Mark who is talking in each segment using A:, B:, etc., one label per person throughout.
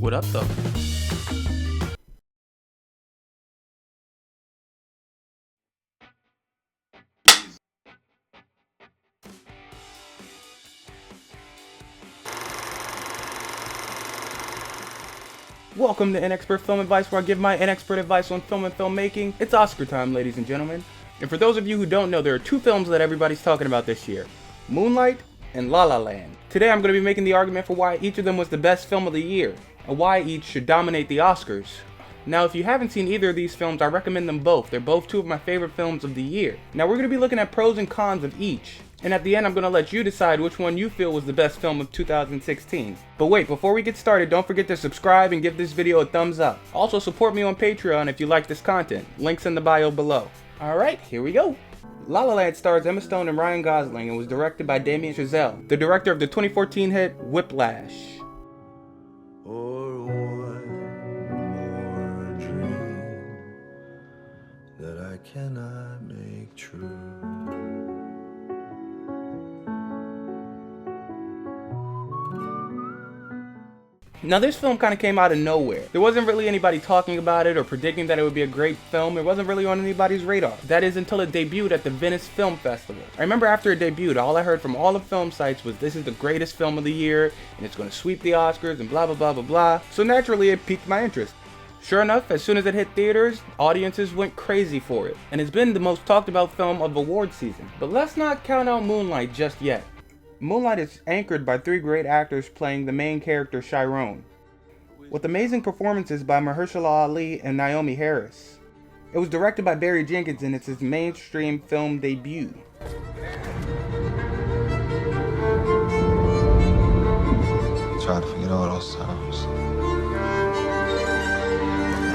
A: What up though? Welcome to Inexpert Film Advice, where I give my inexpert advice on film and filmmaking. It's Oscar time, ladies and gentlemen. And for those of you who don't know, there are two films that everybody's talking about this year: Moonlight and LaLa Land. Today I'm going to be making the argument for why each of them was the best film of the year, and why each should dominate the Oscars. Now, if you haven't seen either of these films, I recommend them both. They're both two of my favorite films of the year. Now, we're going to be looking at pros and cons of each. And at the end, I'm going to let you decide which one you feel was the best film of 2016. But wait, before we get started, don't forget to subscribe and give this video a thumbs up. Also, support me on Patreon if you like this content. Links in the bio below. Alright, here we go. LaLa Land stars Emma Stone and Ryan Gosling and was directed by Damien Chazelle, the director of the 2014 hit Whiplash.
B: Or one more dream that I cannot make true.
A: Now, this film kind of came out of nowhere. There wasn't really anybody talking about it or predicting that it would be a great film. It wasn't really on anybody's radar. That is until it debuted at the Venice Film Festival. I remember after it debuted, all I heard from all the film sites was this is the greatest film of the year and it's going to sweep the Oscars and blah blah blah blah blah. So naturally it piqued my interest. Sure enough, as soon as it hit theaters, audiences went crazy for it. And it's been the most talked about film of award season. But let's not count out Moonlight just yet. Moonlight is anchored by three great actors playing the main character Chiron, with amazing performances by Mahershala Ali and Naomi Harris. It was directed by Barry Jenkins and it's his mainstream film debut.
B: Try to forget all those times.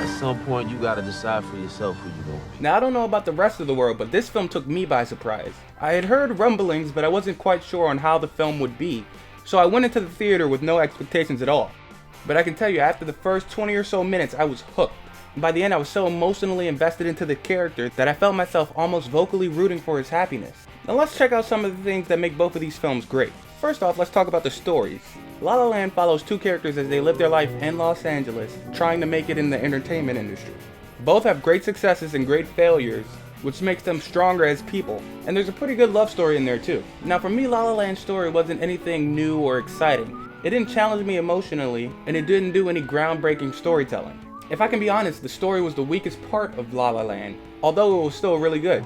C: At some point, you gotta decide for yourself who you gonna be.
A: Now, I don't know about the rest of the world, but this film took me by surprise. I had heard rumblings, but I wasn't quite sure on how the film would be, so I went into the theater with no expectations at all. But I can tell you, after the first 20 or so minutes, I was hooked. And by the end, I was so emotionally invested into the character that I felt myself almost vocally rooting for his happiness. Now let's check out some of the things that make both of these films great. First off, let's talk about the stories. LaLa Land follows two characters as they live their life in Los Angeles, trying to make it in the entertainment industry. Both have great successes and great failures, which makes them stronger as people. And there's a pretty good love story in there too. Now for me, LaLa Land's story wasn't anything new or exciting. It didn't challenge me emotionally, and it didn't do any groundbreaking storytelling. If I can be honest, the story was the weakest part of LaLa Land, although it was still really good.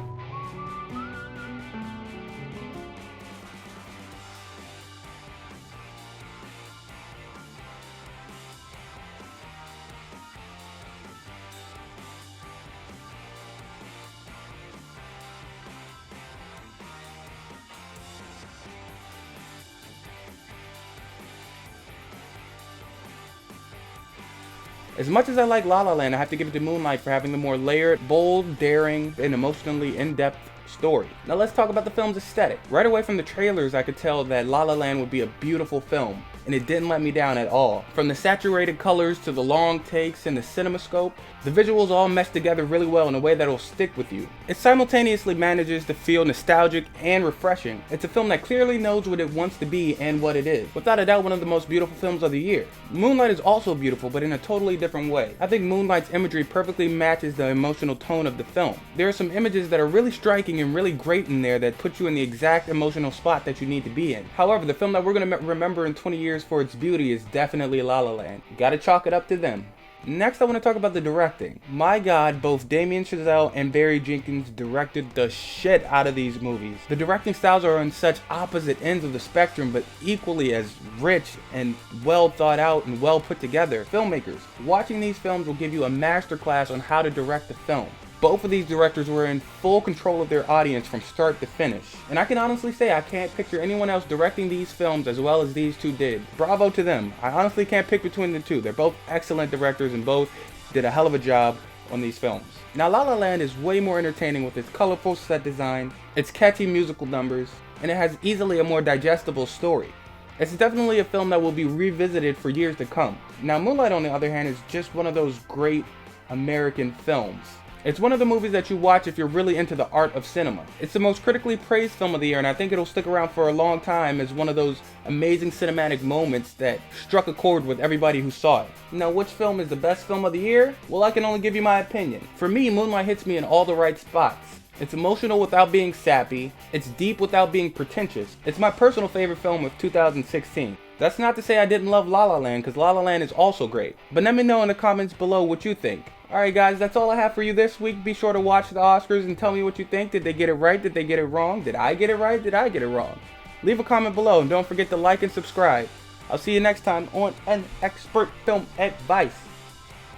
A: As much as I like LaLa Land, I have to give it to Moonlight for having the more layered, bold, daring, and emotionally in-depth story. Now let's talk about the film's aesthetic. Right away from the trailers, I could tell that LaLa Land would be a beautiful film, and it didn't let me down at all. From the saturated colors to the long takes and the cinemascope, the visuals all mesh together really well in a way that'll stick with you. It simultaneously manages to feel nostalgic and refreshing. It's a film that clearly knows what it wants to be and what it is. Without a doubt, one of the most beautiful films of the year. Moonlight is also beautiful, but in a totally different way. I think Moonlight's imagery perfectly matches the emotional tone of the film. There are some images that are really striking and really great in there that put you in the exact emotional spot that you need to be in. However, the film that we're going to remember in 20 years for its beauty is definitely LaLa Land. You gotta chalk it up to them. Next, I want to talk about the directing. My god, both Damien Chazelle and Barry Jenkins directed the shit out of these movies. The directing styles are on such opposite ends of the spectrum, but equally as rich and well thought out and well put together filmmakers. Watching these films will give you a masterclass on how to direct a film. Both of these directors were in full control of their audience from start to finish. And I can honestly say I can't picture anyone else directing these films as well as these two did. Bravo to them. I honestly can't pick between the two. They're both excellent directors and both did a hell of a job on these films. Now LaLa Land is way more entertaining with its colorful set design, its catchy musical numbers, and it has easily a more digestible story. It's definitely a film that will be revisited for years to come. Now Moonlight, on the other hand, is just one of those great American films. It's one of the movies that you watch if you're really into the art of cinema. It's the most critically praised film of the year, and I think it'll stick around for a long time as one of those amazing cinematic moments that struck a chord with everybody who saw it. Now, which film is the best film of the year? Well, I can only give you my opinion. For me, Moonlight hits me in all the right spots. It's emotional without being sappy. It's deep without being pretentious. It's my personal favorite film of 2016. That's not to say I didn't love La La Land, because La La Land is also great. But let me know in the comments below what you think. Alright guys, that's all I have for you this week. Be sure to watch the Oscars and tell me what you think. Did they get it right? Did they get it wrong? Did I get it right? Did I get it wrong? Leave a comment below and don't forget to like and subscribe. I'll see you next time on An Expert Film Advice.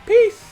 A: Peace!